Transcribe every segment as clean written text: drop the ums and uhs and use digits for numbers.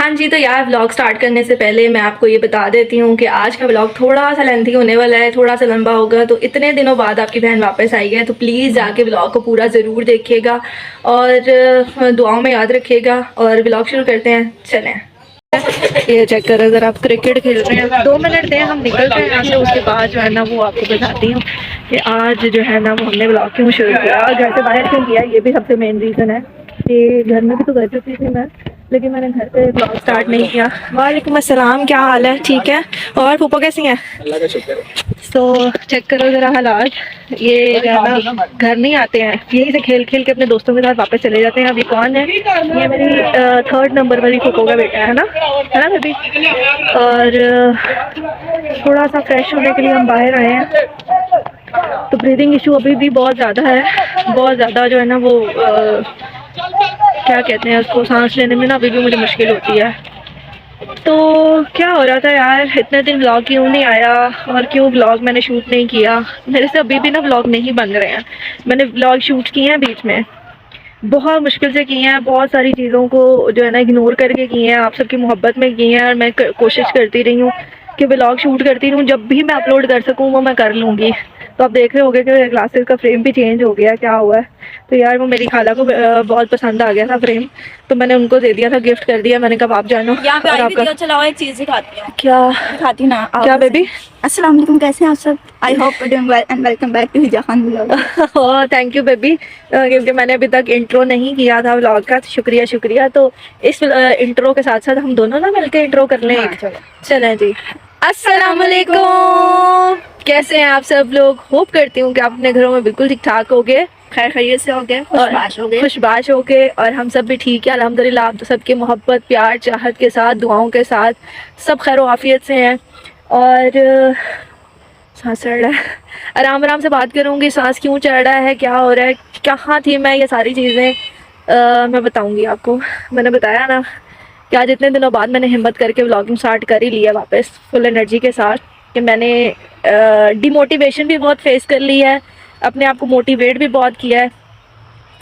हाँ जी, तो यार व्लॉग स्टार्ट करने से पहले मैं आपको ये बता देती हूँ कि आज का व्लॉग थोड़ा सा लेंथी होने वाला है, थोड़ा सा लंबा होगा। तो इतने दिनों बाद आपकी बहन वापस आई है, तो प्लीज़ जाके व्लॉग को पूरा ज़रूर देखिएगा और दुआओं में याद रखिएगा। और व्लॉग शुरू करते हैं, चलें। ये चेक करें, अगर आप क्रिकेट खेल रहे हैं 2 मिनट दें, हम निकलते हैं यहाँ से। उसके बाद जो है ना वो आपको बताती हूँ कि आज जो है ना वो हमने व्लॉग क्यों शुरू किया और घर से बाहर क्यों किया। ये भी सबसे मेन रीज़न है कि घर में भी तो कर चुकी थी मैं, लेकिन मैंने घर पे व्लॉग स्टार्ट नहीं किया। वालेकुम अस्सलाम, क्या हाल है? ठीक है। और फूफा कैसी हैं? अल्लाह का शुक्र है। तो चेक करो ज़रा हालात। ये जो है ना घर नहीं आते हैं, यहीं से खेल खेल के अपने दोस्तों के साथ वापस चले जाते हैं। अभी कौन है? ये मेरी 3rd नंबर वाली फूफो का बेटा है ना बेबी। और थोड़ा सा फ्रेश होने के लिए हम बाहर आए हैं। तो ब्रीदिंग इशू अभी भी बहुत ज़्यादा है, बहुत ज़्यादा जो है ना वो क्या कहते हैं उसको, सांस लेने में ना अभी भी मुझे मुश्किल होती है। तो क्या हो रहा था यार, इतने दिन व्लॉग क्यों नहीं आया और क्यों व्लॉग मैंने शूट नहीं किया। मेरे से अभी भी ना व्लॉग नहीं बन रहे हैं। मैंने व्लॉग शूट किए हैं बीच में, बहुत मुश्किल से किए हैं, बहुत सारी चीज़ों को जो है ना इग्नोर करके किए हैं, आप सबकी मोहब्बत में किए हैं। और मैं कोशिश करती रही हूँ कि व्लॉग शूट करती रहूँ, जब भी मैं अपलोड कर सकूँ वो मैं कर लूँगी। तो आप देख रहे होंगे कि ग्लासेस का फ्रेम भी चेंज हो गया, क्या हुआ है। तो यार वो मेरी खाला को बहुत पसंद आ गया था फ्रेम, तो मैंने उनको दे दिया था, गिफ्ट कर दिया। मैंने कहा आप जानो। यहाँ पे और आई आपका वीडियो चलाओ, एक चीज दिखाती हूँ। क्या दिखाती हूँ ना, आओ क्या वैसे। बेबी? अस्सलाम वालेकुम, कैसे हैं आप सब? I hope you doing well and welcome back to Hija Khan vlog. Oh thank you baby, क्योंकि मैंने अभी तक इंट्रो नहीं किया था व्लॉग का। शुक्रिया शुक्रिया। तो इस इंट्रो के साथ साथ हम दोनों ना मिलकर इंट्रो कर लें। चलें जी। अस्सलाम वालेकुम, कैसे हैं आप सब लोग? होप करती हूँ कि आप अपने घरों में बिल्कुल ठीक ठाक होगे, खैर खैरियत से हो गए, खुशबाश हो गए। खुशबाश हो गए। और हम सब भी ठीक है अल्हम्दुलिल्लाह। आप तो सबके मोहब्बत प्यार चाहत के साथ, दुआओं के साथ सब खैर आफियत से हैं। और सांस चढ़ रहा है, आराम आराम से बात करूँगी। सांस क्यों चढ़ रहा है, क्या हो रहा है, कहाँ थी मैं, ये सारी चीज़ें मैं बताऊँगी आपको। मैंने बताया ना कि आज इतने दिनों बाद मैंने हिम्मत करके व्लॉगिंग स्टार्ट कर ही लिया वापस फुल एनर्जी के साथ। कि मैंने डिमोटिवेशन भी बहुत फेस कर ली है, अपने आप को मोटिवेट भी बहुत किया है,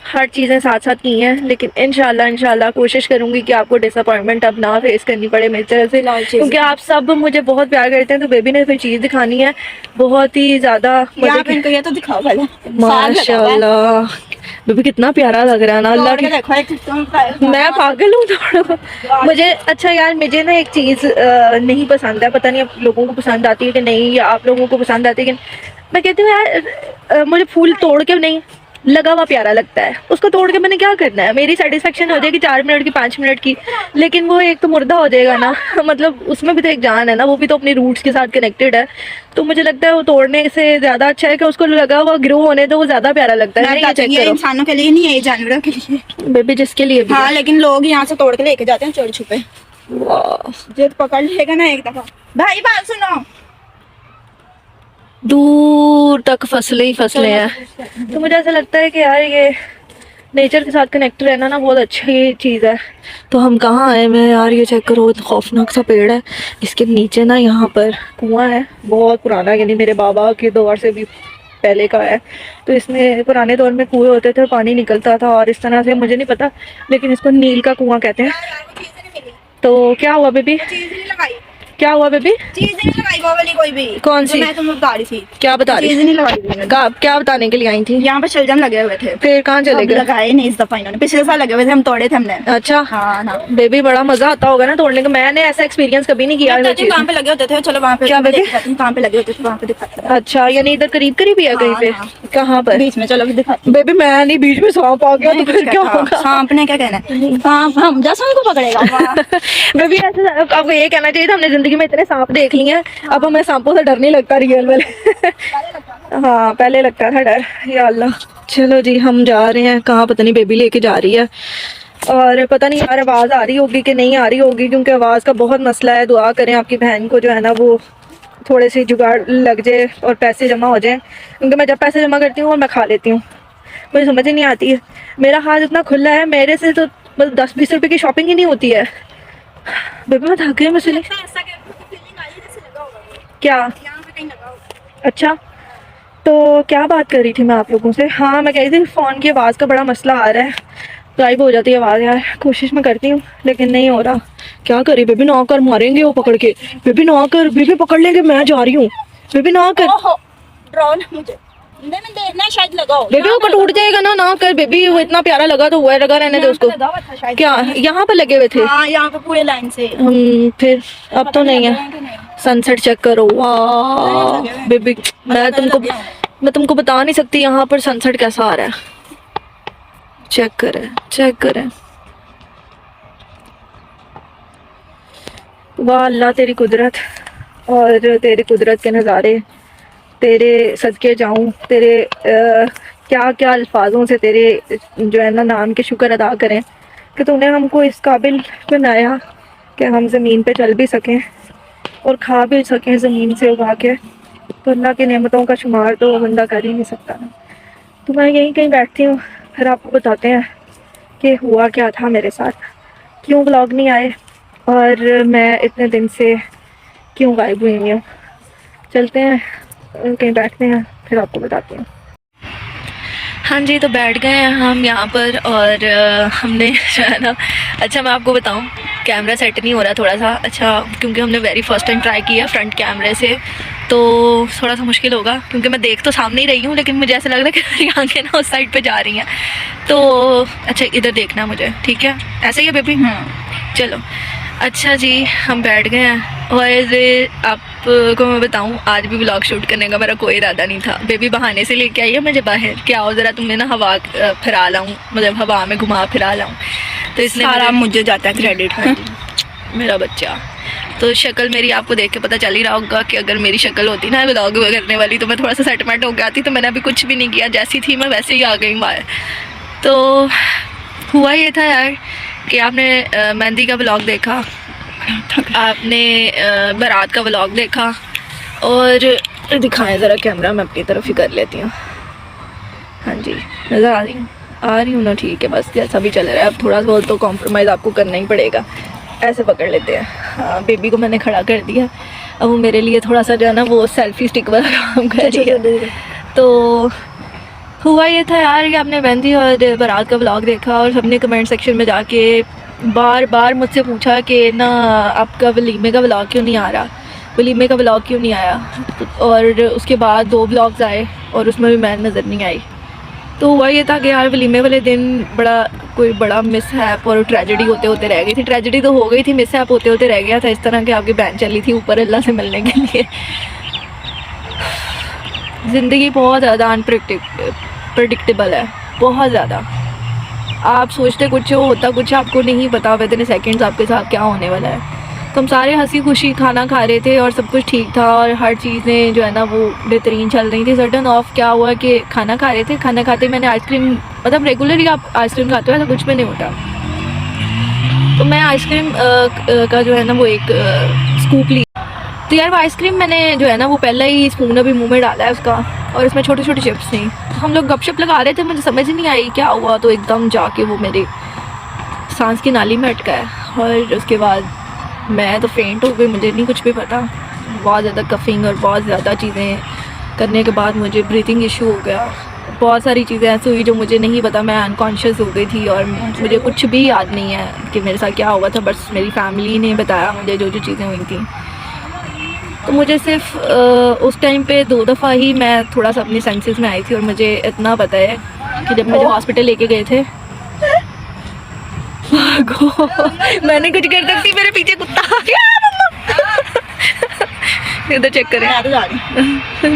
हर चीज़ें साथ साथ की हैं। लेकिन इंशाल्लाह कोशिश करूँगी कि आपको डिसअपॉइंटमेंट अब ना फेस करनी पड़े मेरी तरफ से, क्योंकि आप सब मुझे बहुत प्यार करते हैं। तो बेबी ने कोई चीज़ दिखानी है बहुत ही ज़्यादा मजे की। इनको ये तो दिखाओ पहले। माशाल्लाह बेबी कितना प्यारा लग रहा है ना, अल्लाह की। देखो एक मैं पागल हूँ थोड़ा। मुझे अच्छा यार, मुझे ना एक चीज़ नहीं पसंद है, पता नहीं आप लोगों को पसंद आती है कि नहीं, या आप लोगों को पसंद आती है कि मैं कहती हूँ यार मुझे फूल तोड़ के नहीं, लगा हुआ प्यारा लगता है। उसको तोड़ के मैंने क्या करना है, मेरी सेटिस्फेक्शन हो जाएगी 4 मिनट की 5 मिनट की, लेकिन वो एक तो मुर्दा हो जाएगा ना। मतलब उसमें भी तो एक जान है ना, वो भी तो अपनी रूट्स के साथ कनेक्टेड है। तो मुझे लगता है वो तोड़ने से ज़्यादा अच्छा है कि उसको लगा हुआ ग्रो होने तो वो ज़्यादा प्यारा लगता है। ये इंसानों के लिए नहीं है, ये जानवरों के लिए बेबी, जिसके लिए भी हाँ, लेकिन लोग यहाँ से तोड़ के लेके जाते हैं चोर छुपे। जिद पकड़ लेगा ना एक दफा। भाई बात सुनो, दूर तक फसलें ही फसलें हैं। तो मुझे ऐसा लगता है कि यार ये नेचर के साथ कनेक्ट रहना ना बहुत अच्छी चीज़ है। तो हम कहाँ आए मैं यार, ये चेक करो, खौफनाक सा पेड़ है। इसके नीचे ना यहाँ पर कुआं है, बहुत पुराना, यानी मेरे बाबा के दौर से भी पहले का है। तो इसमें पुराने दौर में कुएं होते थे, पानी निकलता था और इस तरह से, मुझे नहीं पता, लेकिन इसको नील का कुआं कहते हैं। तो क्या हुआ बेबी? क्या हुआ बेबी? चीज नहीं लगाई वो वाली कोई भी। कौन सी? मैं तुम्हें बता रही थी। क्या बता रही? चीज नहीं लगाई। क्या बताने के लिए आई थी? यहाँ पे शलजम लगे हुए थे, फिर कहाँ चले गए? लगाए नहीं इस दफा इन्होंने, पिछले साल लगे हुए थे, हम तोड़े थे हमने। अच्छा हाँ ना बेबी, बड़ा मजा आता होगा ना तोड़ने का। मैंने ऐसा एक्सपीरियंस कभी नहीं किया। कहाँ पे लगे होते थे, चलो वहाँ पे। क्या बेबी? कहाँ पे लगे होते थे वहाँ पे दिखाते हैं। अच्छा, यानी इधर करीब करीब ही है कहीं पे? हाँ। कहाँ पर? बीच में, चलो दिखाते बेबी मैं नहीं, बीच में सांप आ गया तो फिर क्या होगा? सांप ने क्या कहना है, सांप हम जैसा को पकड़ेगा। बेबी ऐसे आपको ये कहना चाहिए था, हमने जिंदगी में इतने सांप देख लिए हैं, अब हमें सांपों से डर नहीं लगता रियल वाले। हाँ पहले लगता था डर, या अल्लाह। चलो जी हम जा रहे हैं, कहाँ पता नहीं बेबी लेके जा रही है। और पता नहीं यार आवाज़ आ रही होगी कि नहीं आ रही होगी, क्योंकि आवाज़ का बहुत मसला है। दुआ करें आपकी बहन को जो है ना वो थोड़े से जुगाड़ लग जाए और पैसे जमा हो जाए, क्योंकि मैं जब पैसे जमा करती हूँ और मैं खा लेती हूँ, मुझे समझ ही नहीं आती है। मेरा हाथ इतना खुला है, मेरे से तो मतलब 10-20 रुपए की शॉपिंग ही नहीं होती है। बेबी मैं थक गई मुझे। क्या? अच्छा तो क्या बात कर रही थी मैं आप लोगों से? हाँ मैं कह रही थी फ़ोन की आवाज़ का बड़ा मसला आ रहा है, गायब हो जाती है आवाज़ यार। कोशिश मैं करती हूँ लेकिन नहीं हो रहा। क्या करे बेबी, ना कर, मारेंगे वो पकड़ के। बेबी ना कर, बेबी पकड़ लेंगे, मैं जा रही हूँ। बेबी ना कर ओहो, ड्रो ना मुझे, नहीं मैं देखना शायद लगाओ। बेबी, वो टूट जाएगा ना, ना कर बेबी। वो इतना प्यारा लगा तो हुआ है, लगा रहने दे उसको। लगा हुआ था शायद। क्या यहाँ पे लगे हुए थे? हाँ यहाँ पे पूरे लाइन से। फिर अब तो नहीं है। सनसेट चेक करो, वाह बेबी। मैं तुमको बता नहीं सकती यहाँ पर सनसेट कैसा आ रहा है। चेक करें, चेक करें। वाह अल्लाह, तेरी कुदरत और तेरी कुदरत के नज़ारे, तेरे सदके जाऊं। तेरे क्या क्या अल्फाजों से तेरे जो है ना नाम के शुक्र अदा करें कि तूने हमको इस काबिल बनाया कि हम ज़मीन पे चल भी सकें और खा भी सकें ज़मीन से उगा के। तो अल्लाह की नेमतों का शुमार तो बंदा कर ही नहीं सकता ना। तो मैं यहीं कहीं बैठती हूँ, फिर आपको बताते हैं कि हुआ क्या था मेरे साथ, क्यों व्लॉग नहीं आए और मैं इतने दिन से क्यों गायब हुई हूँ। चलते हैं कहीं बैठते हैं, फिर आपको बताते हैं। हाँ जी, तो बैठ गए हैं हम यहाँ पर और हमने जो है ना, अच्छा मैं आपको बताऊँ, कैमरा सेट नहीं हो रहा थोड़ा सा। अच्छा, क्योंकि हमने वेरी फर्स्ट टाइम ट्राई किया फ्रंट कैमरे से, तो थोड़ा सा मुश्किल होगा क्योंकि मैं देख तो सामने ही रही हूँ लेकिन मुझे ऐसा लग रहा है कि मेरी आंखें ना उस साइड पे जा रही हैं। तो अच्छा इधर देखना मुझे, ठीक है? ऐसे ही है बेबी? चलो अच्छा जी, हम बैठ गए हैं और आपको मैं बताऊं, आज भी व्लॉग शूट करने का मेरा कोई इरादा नहीं था। बेबी बहाने से लेके आई है मुझे बाहर कि आओ ज़रा तुम्हें ना हवा फिरा लाऊं, मतलब हवा में घुमा फिरा लाऊं। तो इसने सारा मुझे जाता है क्रेडिट में। मेरा बच्चा, तो शक्ल मेरी आपको देख के पता चल ही रहा होगा कि अगर मेरी शक्ल होती ना व्लॉग करने वाली तो मैं थोड़ा सा सेटमेंट हो गया थी। तो मैंने अभी कुछ भी नहीं किया, जैसी थी मैं वैसे ही आ गई बाहर। तो हुआ ये था यार कि आपने मेहंदी का व्लॉग देखा, आपने बारात का व्लॉग देखा और दिखाएं ज़रा कैमरा, मैं अपनी तरफ ही कर लेती हूँ। हाँ जी, नज़र आ रही हूँ ना? ठीक है, बस जैसा भी चल रहा है। अब थोड़ा बहुत तो कॉम्प्रोमाइज़ आपको करना ही पड़ेगा। ऐसे पकड़ लेते हैं। हाँ, बेबी को मैंने खड़ा कर दिया। अब वो मेरे लिए थोड़ा सा जो है ना वो सेल्फी स्टिक वाला काम कर रही है। तो हुआ ये था यार कि आपने मेहंदी और बारात का व्लॉग देखा और सबने कमेंट सेक्शन में जाके बार बार मुझसे पूछा कि ना आपका वलीमे का व्लॉग क्यों नहीं आ रहा, वलीमे का व्लॉग क्यों नहीं आया। और उसके बाद 2 व्लॉग्स आए और उसमें भी मैं नज़र नहीं आई। तो हुआ ये था कि यार वलीमे वाले दिन कोई बड़ा मिसहैप और ट्रेजेडी होते होते रह गई थी। ट्रेजेडी तो हो गई थी, मिसहैप होते होते रह गया था। इस तरह कि आपकी बहन चली थी ऊपर अल्लाह से मिलने के लिए। ज़िंदगी बहुत ज़्यादा अनप्रडिक्टेबल है, बहुत ज़्यादा। आप सोचते कुछ हो, होता कुछ, आपको नहीं पता विदिन सेकंड्स आपके साथ क्या होने वाला है। तो हम सारे हंसी खुशी खाना खा रहे थे और सब कुछ ठीक था और हर चीज़ें जो है ना वो बेहतरीन चल रही थी। सडन ऑफ क्या हुआ कि खाना खा रहे थे, खाना खाते मैंने आइसक्रीम, मतलब रेगुलरली आप आइसक्रीम खाते हो ऐसा कुछ भी नहीं होता। तो मैं आइसक्रीम का जो है ना वो एक स्कूप ली। तो यार वो आइसक्रीम मैंने जो है ना वो पहले ही स्पून अभी मुँह में डाला है उसका और इसमें छोटे छोटे चिप्स थी। हम लोग गपशप लगा रहे थे, मुझे समझ नहीं आई क्या हुआ, तो एकदम जाके वो मेरे सांस की नाली में अटका है और उसके बाद मैं तो फेंट हो गई। मुझे नहीं कुछ भी पता, बहुत ज़्यादा कफिंग और बहुत ज़्यादा चीज़ें करने के बाद मुझे ब्रीथिंग इशू हो गया। बहुत सारी चीज़ें ऐसी हुई जो मुझे नहीं पता, मैं अनकॉन्शियस हो गई थी और मुझे कुछ भी याद नहीं है कि मेरे साथ क्या हुआ था। बस मेरी फैमिली ने बताया मुझे जो जो चीज़ें हुई थी। तो मुझे सिर्फ उस टाइम पे 2 दफ़ा ही मैं थोड़ा सा अपनी सेंसेस में आई थी और मुझे इतना पता है कि जब मुझे हॉस्पिटल लेके गए थे, मैंने कुछ कर सकती, मेरे पीछे कुत्ता आ गया। इधर चेक करें।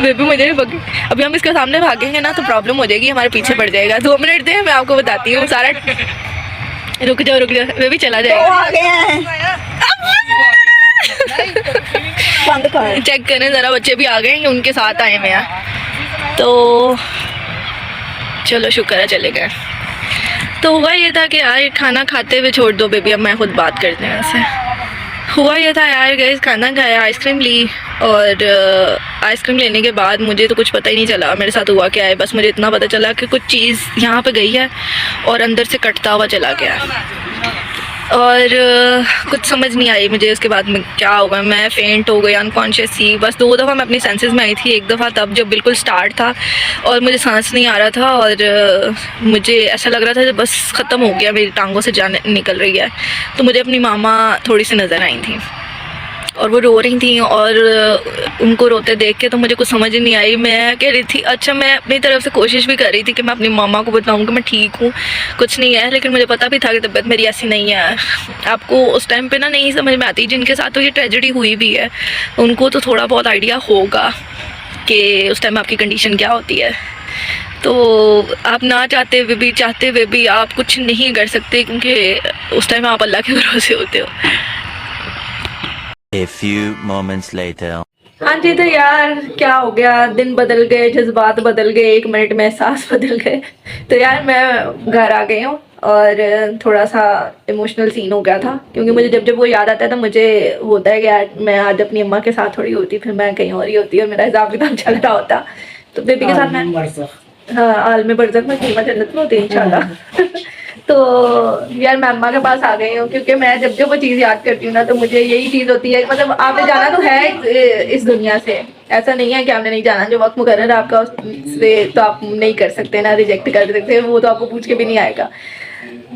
बेबी मुझे भी पकड़, अभी हम इसके सामने भागेंगे ना तो प्रॉब्लम हो जाएगी, हमारे पीछे पड़ जाएगा। 2 मिनट दे, मैं आपको बताती हूँ सारा। रुक जाओ बेबी, चला जाएगा। चेक करें ज़रा, बच्चे भी आ गए हैं, उनके साथ आए मैं। तो चलो शुक्र है चले गए। तो हुआ ये था कि यार खाना खाते हुए छोड़ दो बेबी, अब मैं खुद बात करती हूँ ऐसे। हुआ ये था यार गाइस, खाना खाया, आइसक्रीम ली और आइसक्रीम लेने के बाद मुझे तो कुछ पता ही नहीं चला मेरे साथ हुआ क्या है। बस मुझे इतना पता चला कि कुछ चीज़ यहाँ पे गई है और अंदर से कटता हुआ चला गया। और कुछ समझ नहीं आई मुझे उसके बाद में क्या होगा। मैं फेंट हो गई, अनकॉन्शियस थी। बस 2 दफ़ा मैं अपनी सेंसेस में आई थी। एक दफ़ा तब जब बिल्कुल स्टार्ट था और मुझे सांस नहीं आ रहा था और मुझे ऐसा लग रहा था कि बस ख़त्म हो गया, मेरी टांगों से जान निकल रही है। तो मुझे अपनी मामा थोड़ी सी नज़र आई थी और वो रो रही थी और उनको रोते देख के तो मुझे कुछ समझ ही नहीं आई। मैं कह रही थी, अच्छा मैं अपनी तरफ से कोशिश भी कर रही थी कि मैं अपनी मामा को बताऊं कि मैं ठीक हूँ, कुछ नहीं है, लेकिन मुझे पता भी था कि तबीयत मेरी ऐसी नहीं है। आपको उस टाइम पे ना नहीं समझ में आती, जिनके साथ तो ये ट्रेजेडी हुई भी है उनको तो थोड़ा बहुत आइडिया होगा कि उस टाइम आपकी कंडीशन क्या होती है। तो आप ना चाहते हुए भी, चाहते हुए भी आप कुछ नहीं कर सकते, क्योंकि उस टाइम आप अल्लाह के भरोसे होते हो। A few moments later. हाँ जी, तो यार क्या हो गया, दिन बदल गए, जज्बात बदल गए, 1 मिनट में एहसास बदल गए। तो यार मैं घर आ गई हूँ और थोड़ा सा इमोशनल सीन हो गया था, क्योंकि मुझे जब जब वो याद आता है तो मुझे होता है कि यार मैं आज अपनी अम्मा के साथ थोड़ी होती, फिर मैं कहीं और ही होती और मेरा हिसाब किताब चल रहा होता। तो बेबी के साथ मैं, हाँ, आलम बरज़ख में कीमा जन्नत में होती है इंशाल्लाह। तो यार मैं अम्मा के पास आ गई हूँ, क्योंकि मैं जब जब वो चीज़ याद करती हूँ ना तो मुझे यही चीज़ होती है, मतलब आपने जाना तो है इस दुनिया से, ऐसा नहीं है कि आपने नहीं जाना। जो वक्त मुकर्रर आपका उससे तो आप नहीं कर सकते ना, रिजेक्ट कर सकते, वो तो आपको पूछ के भी नहीं आएगा।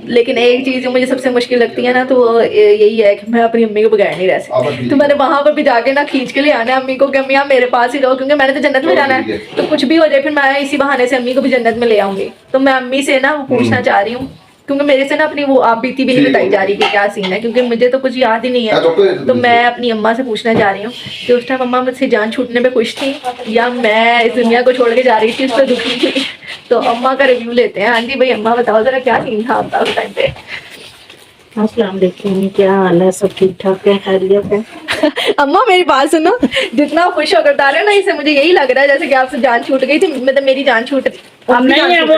लेकिन एक चीज़ जो मुझे सबसे मुश्किल लगती है ना, तो वो यही है कि मैं अपनी अम्मी को बगैर नहीं रह सकती। तो मैंने वहाँ पर भी जाके ना खींच के ले आना है अम्मी को कि अम्मी आप मेरे पास ही रहो, क्योंकि मैंने तो जन्नत में जाना है, तो कुछ भी हो जाए फिर मैं इसी बहाने से अम्मी को भी जन्नत में ले आऊँगी। तो मैं अम्मी से ना वो पूछना चाह रही हूँ, क्योंकि मेरे से ना अपनी वो आप बीती भी नहीं बताई जा रही कि क्या सीन है, क्योंकि मुझे तो कुछ याद ही नहीं है। तो मैं अपनी अम्मा से पूछना चाह रही हूँ कि उस टाइम अम्मा मुझसे जान छूटने पे खुश थी या मैं इस दुनिया को छोड़ के जा रही थी उस पर दुखी थी। तो अम्मा का रिव्यू लेते हैं। हाँ जी भाई, अम्मा बताओ जरा क्या सीन था आपका उस टाइम पे। अस्सलाम वालेकुम, क्या हाल है? सब ठीक ठाक है, खैरियत है? अम्मा मेरी बात सुनो, जितना खुश होकर बता रहे हो ना, इससे मुझे यही लग रहा है जैसे कि आपसे जान छूट गई थी, मतलब मेरी जान छूट अब नहीं, अब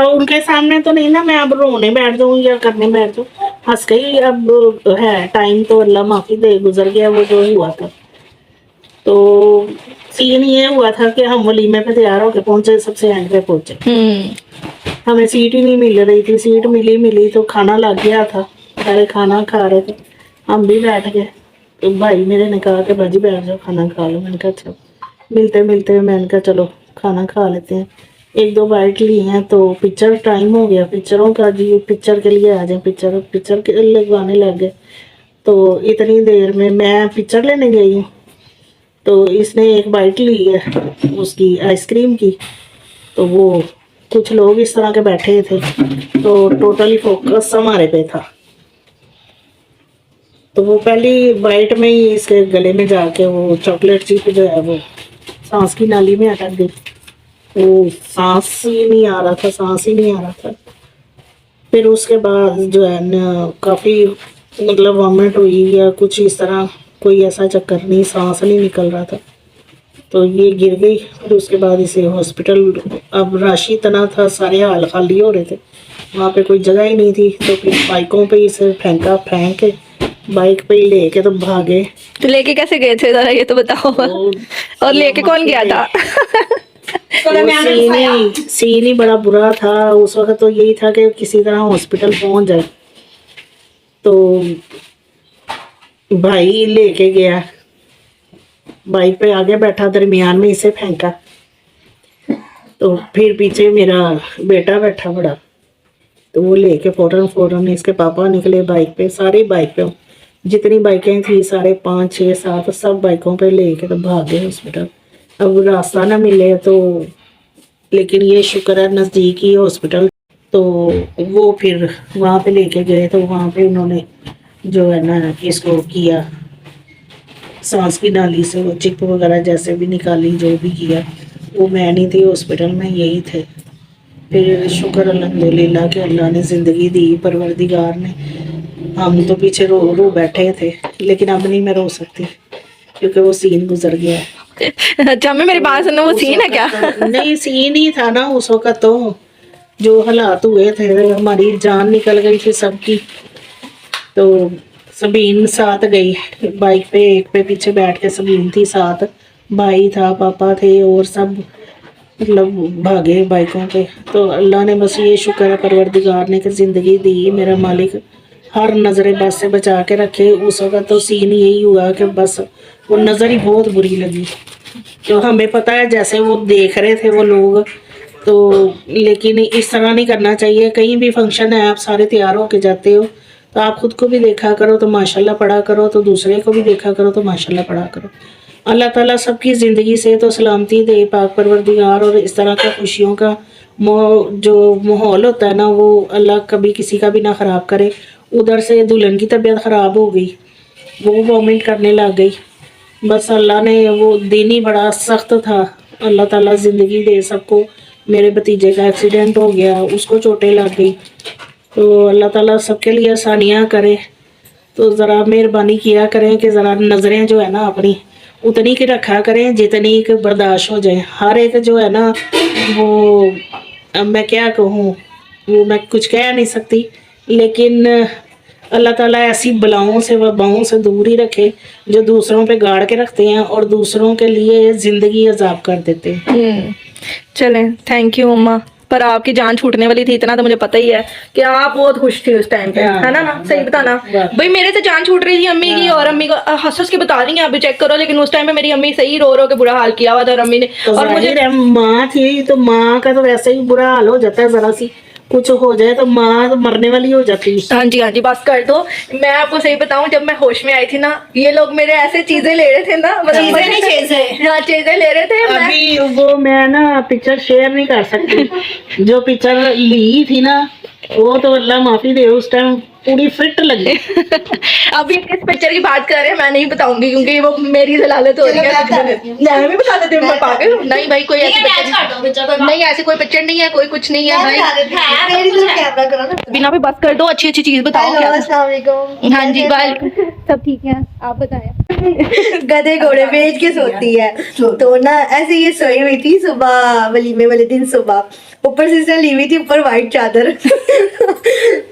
उनके सामने तो नहीं ना मैं अब रोने बैठ जाऊँ या करने बैठ जाऊँ, हंस गई। अब है टाइम तो अल्लाह माफी दे, गुजर गया वो जो हुआ था। तो सीन ये हुआ था कि हम वलीमे पे तैयार होके पहुंचे, सबसे एंड पे पहुंचे। हमें सीट ही नहीं मिल रही थी, सीट मिली तो खाना लग गया था, सारे खाना खा रहे थे, हम भी बैठ गए। तो भाई मेरे ने कहा कि बाजी बैठ जाओ खाना खा लो। मैंने कहा अच्छा। मिलते मिलते मैंने कहा चलो खाना खा लेते हैं। 1-2 बाइट ली हैं तो पिक्चर टाइम हो गया, पिक्चरों का जी, पिक्चर के लिए आ जाए, पिक्चर के लगवाने लग गए। तो इतनी देर में मैं पिक्चर लेने गई हूँ तो इसने एक बाइट ली है उसकी आइसक्रीम की। तो वो कुछ लोग इस तरह के बैठे थे तो टोटली फोकस हमारे पे था। तो वो पहली बाइट में ही इसके गले में जाके वो चॉकलेट चिप जो है वो सांस की नाली में अटक गई। वो सांस ही नहीं आ रहा था। फिर उसके बाद जो है न काफ़ी मतलब वॉमिट हुई या कुछ इस तरह, कोई ऐसा चक्कर नहीं, सांस नहीं निकल रहा था। तो ये गिर गई। फिर उसके बाद इसे हॉस्पिटल, अब राशि इतना था, सारे हाल खाली हो रहे थे, वहाँ पे कोई जगह ही नहीं थी। तो फिर बाइकों पे इसे फेंक के बाइक पे ही लेके तो भागे। तो लेके कैसे गए थे जरा ये तो बताओ। और लेके कौन गया था? सीन ही बड़ा बुरा था उस वक्त। तो यही था कि किसी तरह हॉस्पिटल पहुंच जाए। तो भाई लेके गया, बाइक पे आगे बैठा, दरमियान में इसे फेंका। तो फिर पीछे मेरा बेटा बैठा बड़ा, तो वो लेके फौरन इसके पापा निकले बाइक पे, सारी बाइक पे जितनी बाइकें थी, सारे 5, 6, 7 सब बाइकों पे लेके तो भागे हॉस्पिटल। अब रास्ता ना मिले तो, लेकिन ये शुक्र है नज़दीक ही हॉस्पिटल। तो वो फिर वहाँ पे लेके गए। तो वहाँ पे उन्होंने जो है ना इसको किया, सांस की नाली से वो चिप वगैरह जैसे भी निकाली, जो भी किया। वो मैं नहीं थी हॉस्पिटल में, यही थे। फिर शुक्र अल्हम्दुलिल्लाह कि अल्लाह ने ज़िंदगी दी, परवरदिगार ने। हम तो पीछे रो बैठे थे, लेकिन अब नहीं मैं रो सकती क्योंकि वो सीन गुजर गया। अच्छा, मैं मेरी बात सुनो, वो सीन है क्या? नहीं, सीन ही था ना उस वक्त। तो जो हालात हुए थे, हमारी जान निकल गई थी सबकी। तो सबीन साथ गई बाइक पे, एक पे पीछे बैठ के सबीन थी साथ, भाई था, पापा थे, और सब मतलब भागे बाइकों पे। तो अल्लाह ने बस ये शुक्र है परवरदिगार ने कि ज़िंदगी दी, मेरा मालिक हर नजरें बस से बचा के रखे। उस वक्त तो सीन यही हुआ कि बस वो नजर ही बहुत बुरी लगी। तो हमें पता है जैसे वो देख रहे थे वो लोग, तो लेकिन इस तरह नहीं करना चाहिए। कहीं भी फंक्शन है, आप सारे तैयार होके जाते हो, तो आप खुद को भी देखा करो तो माशाल्लाह पढ़ा करो, तो दूसरे को भी देखा करो तो माशाल्लाह पढ़ा करो। अल्लाह ताला सबकी ज़िंदगी से तो सलामती दे पाक परवरदिगार, और इस तरह का खुशियों का जो माहौल होता है ना, वो अल्लाह कभी किसी का भी ना ख़राब करे। उधर से दुल्हन की तबीयत ख़राब हो गई, वो वॉमिट करने लग गई। बस अल्लाह ने, वो दिन ही बड़ा सख्त था। अल्लाह ताला ज़िंदगी दे सबको। मेरे भतीजे का एक्सीडेंट हो गया, उसको चोटें लग गई। तो अल्लाह ताला सबके लिए आसानियाँ करे। तो ज़रा मेहरबानी किया करें कि ज़रा नज़रें जो है ना अपनी उतनी की रखा करें जितनी कि बर्दाश्त हो जाए। हर एक जो है ना वो, अब मैं क्या कहूँ, वो मैं कुछ कह नहीं सकती, लेकिन अल्लाह ताला ऐसी बलाओं से वबाओं से दूर ही रखे जो दूसरों पे गाड़ के रखते हैं और दूसरों के लिए ज़िंदगी अजाब कर देते हैं। चलें, थैंक यू अम्मा। पर आपकी जान छूटने वाली थी इतना तो मुझे पता ही है कि आप बहुत खुश थी उस टाइम पे, है ना? सही बताना भाई, मेरे से जान छूट रही थी अम्मी की, और अम्मी को हंस हंस के बता रही हैं, आप भी चेक करो। लेकिन उस टाइम पे मेरी अम्मी सही रो रो के बुरा हाल किया हुआ था, और अम्मी ने, तो और मुझे माँ थी तो माँ का तो वैसे ही बुरा हाल हो जाता है, जरा सी कुछ हो जाए तो माँ तो मरने वाली हो जाती है। हाँ जी बस कर दो। मैं आपको सही बताऊं, जब मैं होश में आई थी ना, ये लोग मेरे ऐसे चीजें ले रहे थे ना, मतलब चीजें ले रहे थे। अभी वो मैं ना पिक्चर शेयर नहीं कर सकती। जो पिक्चर ली थी ना, वो तो अल्लाह माफी दे, उस टाइम पूरी फिट लगी। अभी किस पिक्चर की बात कर रहे हैं मैं नहीं बताऊंगी, क्योंकि वो मेरी जलालत हो रही है। मैं भी बता देती हूँ, मैं पागल हूँ। नहीं भाई, कोई ऐसी पिक्चर नहीं, ऐसी कोई पिक्चर नहीं है, कोई कुछ नहीं है भाई। बिना भी बस कर दो, अच्छी अच्छी चीज बताओ। हाँ जी, बाल सब ठीक है, आप बताएं। गधे घोड़े बेच के सोती है, तो ना ऐसे ये सोई हुई थी सुबह, वलीमे वाले दिन सुबह, ऊपर से इसने ली हुई थी ऊपर व्हाइट चादर।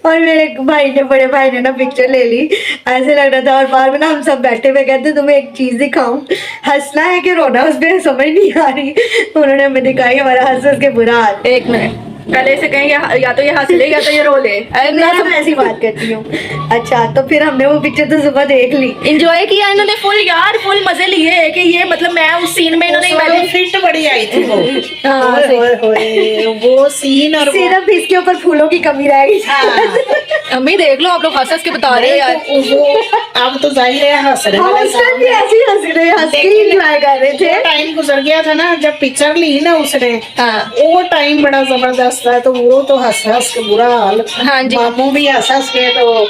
और मेरे भाई ने, बड़े भाई ने ना पिक्चर ले ली, ऐसे लग रहा था। और बार में ना हम सब बैठे हुए कहते तुम्हें एक चीज दिखाऊं, हंसना है कि रोना उसमें समझ नहीं आ रही। उन्होंने हमें दिखाई हमारा हंस हंस के बुरा हाल। एक मिनट, पहले से कहें या तो ये हंस ले या तो ये रो ले। मैं ऐसी बात करती हूँ। अच्छा, तो फिर हमने वो पिक्चर तो सुबह देख ली, इंजॉय किया इन्होंने फुल यार, फुल मजे लिए कि ये मतलब मैं उस सीन में इन्होंने फिट बड़ी आई थी वो। हाँ, वो सीन और सिर्फ इसके ऊपर फूलों की कमी रह गई। अम्मी देख लो, आप लोग हंस हंस के बता रहे हो यार। वो अब तो जाहिर है हंस रहे हम उस टाइम भी ऐसे ही हंस के एंजॉय कर रहे थे। टाइम गुजर गया था ना जब पिक्चर ली ना उसने, हाँ वो टाइम बड़ा जबरदस्त है। तो वो तो हंस हंस के बुरा हाल। हाँ जी, मामू भी हंस हंस के, तो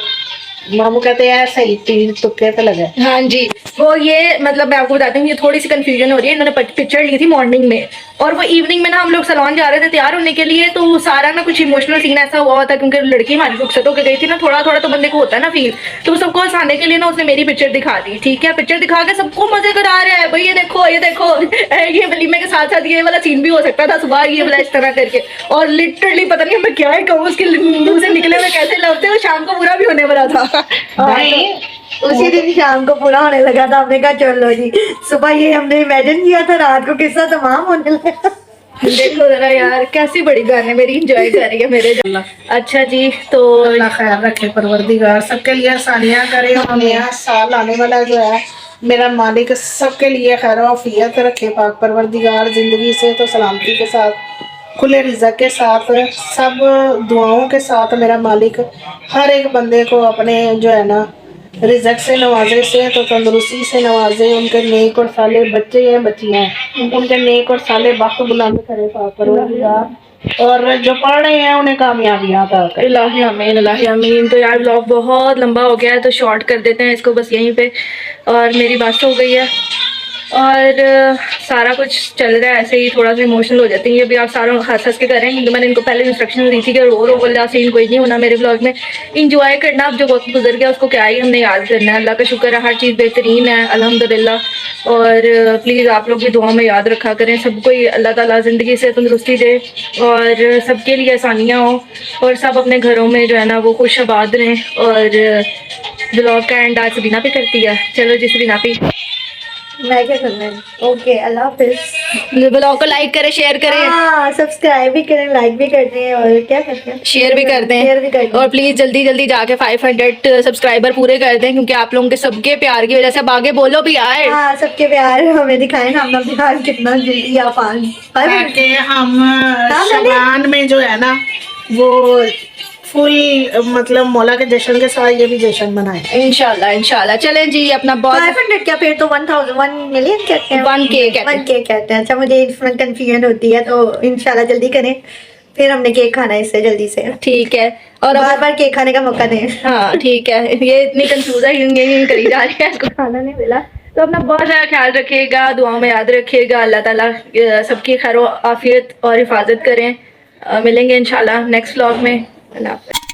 मामू कहते हैं सही चीज तुक्के पे लगे। हाँ जी। वो ये मतलब मैं आपको बताती हूँ, ये थोड़ी सी कंफ्यूजन हो रही है। इन्होंने पिक्चर ली थी मॉर्निंग में, और वो इवनिंग में ना हम लोग सैलून जा रहे थे तैयार होने के लिए। तो सारा ना कुछ इमोशनल सीन ऐसा हुआ था, क्योंकि लड़की हमारी रुखसत होकर गई थी ना, थोड़ा थोड़ा तो बंदे को होता है ना फील। तो सबको हंसाने के लिए ना उसने मेरी पिक्चर दिखा दी। ठीक है, पिक्चर दिखा के सबको मजे करा रहा है, भाई ये देखो ये देखो। ये वलीमे के साथ साथ ये वाला सीन भी हो सकता था, सुबह ये वाला इस तरह करके। और लिटरली पता नहीं मैं क्या ही कहूँ, उसके मुंह से निकले हुए कैसे लफते, वो शाम को पूरा भी होने वाला था। उसी दिन शाम को पूरा होने लगा था। हमने कहा चलो जी, सुबह ये हमने इमेजिन किया था, रात को किस्सा तमाम होने लगा। देखो जरा यार, कैसी बड़ी गाने मेरी एंजॉय कर रही है मेरे। अच्छा जी, तो अल्लाह खैर रखे, परवरदिगार सबके लिए आसानियां करे। और नया साल आने वाला जो है, मेरा मालिक सबके लिए खैर आफियत रखे पाक परवरदिगार। जिंदगी से तो सलामती के साथ, खुले रिज़्क़ के साथ, सब दुआओं के साथ मेरा मालिक हर एक बंदे को अपने जो है ना रिज़्क़ से नवाजे, से तो तंदुरुस्ती से नवाजे। उनके नेक और साले बच्चे हैं बच्चियाँ हैं, उनके नेक और साले वक्त बुलंद करे पाक परवरदिगार। और जो पढ़ रहे हैं उन्हें कामयाबियाँ अता करे। इलाही आमीन, इलाही आमीन। तो यार ब्लॉग बहुत लंबा हो गया है, तो शॉर्ट कर देते हैं इसको बस यहीं पे। और मेरी बात हो गई है, और सारा कुछ चल रहा है ऐसे ही, थोड़ा सा इमोशनल हो जाती है। अभी आप सारों हंस हंस के करें, क्योंकि मैंने इनको पहले इंस्ट्रक्शन दी थी कि रो रो वाला सीन कोई नहीं होना मेरे ब्लॉग में। इंजॉय करना, अब जो वक्त गुजर गया उसको क्या ही हमने याद करना है। अल्लाह का शुक्र है, हर चीज़ बेहतरीन है अल्हम्दुलिल्लाह। और प्लीज़ आप लोग भी दुआ में याद रखा करें। सबको ही अल्लाह ताला ज़िंदगी से तंदुरुस्ती दे, और सबके लिए आसानियाँ हो, और सब अपने घरों में जो है ना वो खुश आबाद रहें। और ब्लॉग का एंड आज सबीना भी करती है। चलो जी सबीना भी। मैं क्या करना है? ओके, अल्लाह हाफिज। ब्लॉग को लाइक करें, शेयर करें, हाँ, सब्सक्राइब भी करें, लाइक भी करते हैं और क्या करते हैं, शेयर भी करते शेयर भी करते हैं। और प्लीज जल्दी जल्दी जाके 500 सब्सक्राइबर पूरे कर दें, क्योंकि आप लोगों के सबके प्यार की वजह से। अब आगे बोलो भी यार। हाँ, सबके प्यार हमें दिखाएं ना, अपना प्यार कितना जल्दी आसान। ताकि हम शबान में जो है ना वो फुल मतलब मौला के जश्न के साथ ये भी जश्न मनाए। इंशाल्लाह इंशाल्लाह। चलें जी, अपना बहुत 500 क्या, फिर तो 1000 1 मिलियन कहते हैं, 1K कहते हैं। 1K कहते हैं। अच्छा, मुझे इसमें कंफ्यूजन होती है, तो इंशाल्लाह जल्दी करें, फिर हमने केक खाना है इससे जल्दी से। ठीक है। और बार बार केक खाने का मौका दें। हाँ ठीक है, ये इतनी कंफ्यूज है क्योंकि करी जा रही है, इसको खाना नहीं मिला। तो अपना बहुत सारा ख्याल रखिएगा, दुआओं में याद रखिएगा। अल्लाह ताला सबकी खैर आफियत और हिफाजत करें। मिलेंगे इंशाल्लाह नेक्स्ट व्लॉग में। अल्लाह हाफ़िज़।